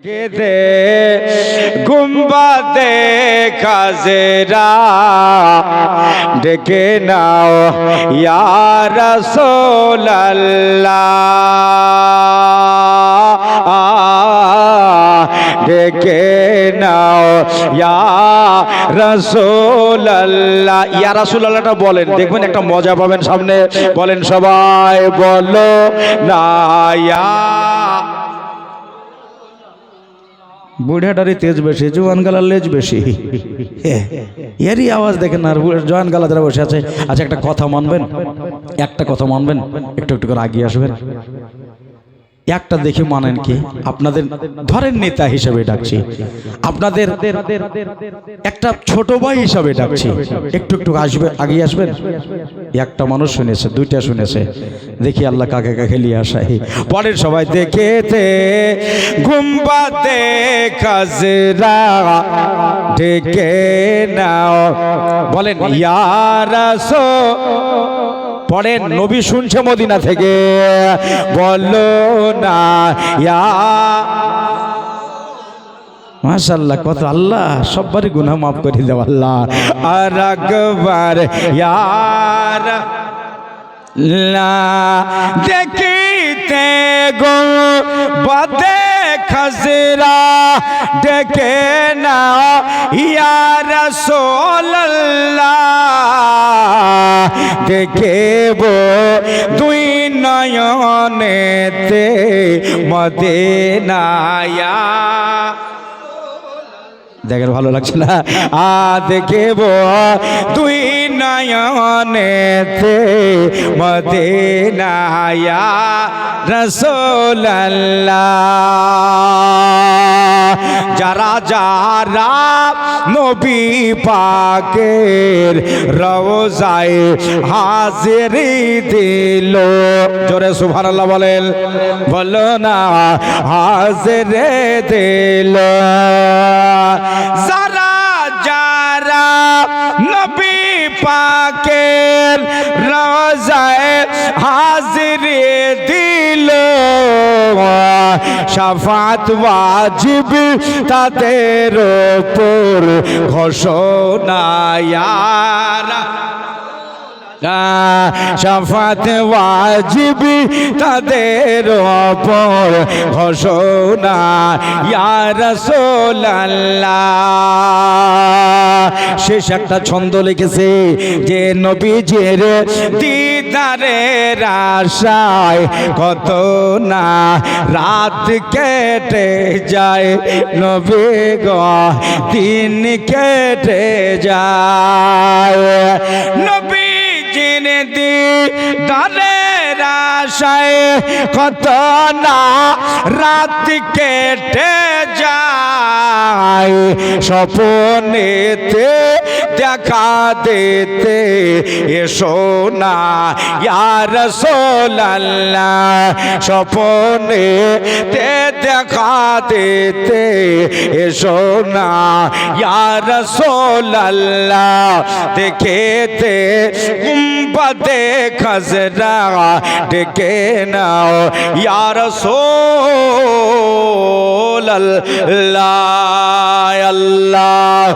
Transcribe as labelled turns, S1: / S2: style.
S1: ডেকে দে গুম্বাদে খাজরা ডেকে নাও ইয়া রাসূলুল্লাহ ডেকে নাও ইয়া রাসূলুল্লাহ। ইয়া রাসূলুল্লাহটা বলেন, দেখবেন একটা মজা পাবেন সামনে। বলেন সবাই, বলো না ইয়া। বুড়াটারই তেজ বেশি, জোয়ান গালার লেজ বেশি। এরই আওয়াজ দেখেন আর জোয়ান গালা যারা বসে আছে। আচ্ছা একটা কথা মানবেন, একটা কথা মানবেন, একটু একটু করে আগিয়ে আসবেন। একটা দেখে মানেন কি, আপনাদের ধরেন নেতা হিসেবে ডাকছি, আপনাদের একটা ছোট ভাই হিসাবে ডাকছি, একটু একটু আসবে, আগিয়ে আসবেন। একটা মানুষ শুনেছে, দুইটা শুনেছে, দেখি আল্লাহ কাকে কাকে নিয়ে আসাই। পরের সবাই দেখেতে গুম্বাদে খাজরা ডেকে নাও, বলেন ইয়া রাসূল। পড়েন, নবী শুনছে মদিনা থেকে, বলো না ইয়া। মাশাআল্লাহ, কত আল্লাহ সবারই গুনাহ মাফ করে দাও আল্লাহ। আর আকবার ইয়া রাসূলুল্লাহ দেখিতে গো বাদে খাজরা ডেকে নাও ইয়া রাসূলুল্লাহ দেখেব দুই নয়নেতে মদিনা। দেখেন ভালো লাগছে না? দেখেব দুই নয়নেতে মদিনা ইয়া রাসূলুল্লাহ। যারা যারা নবী পাকের রওজায় হাজিরি দিল, জোরে সুবহানাল্লাহ বলেন, বলো না হাজিরি দিল। যারা যারা নবী পাকের রওজায় হাজিরি দিল, শাফাত ওয়াজিব তাদের উপর ঘোষণা ইয়া শাফাত ওয়াজিব তাদের উপর ঘোষণা ইয়া রাসূলুল্লাহ। শেষ একটা ছন্দ লিখেছে যে নবীজির দিদারের আশায় কত না রাত কেটে যায়, নবী গো দিন কেটে যায়। নবী দিদারের আশায় কত না রাত কেটে যায়, স্বপ্নেতে দেখা দিতে এসো না ইয়া রাসূলুল্লাহ। স্বপ্নেতে দেখা দিতে এসো না ইয়া রাসূলুল্লাহ। দেখেতে গুম্বাদে খাজরা ডেকে নাও ইয়া রাসূলুল্লাহ। আল্লাহ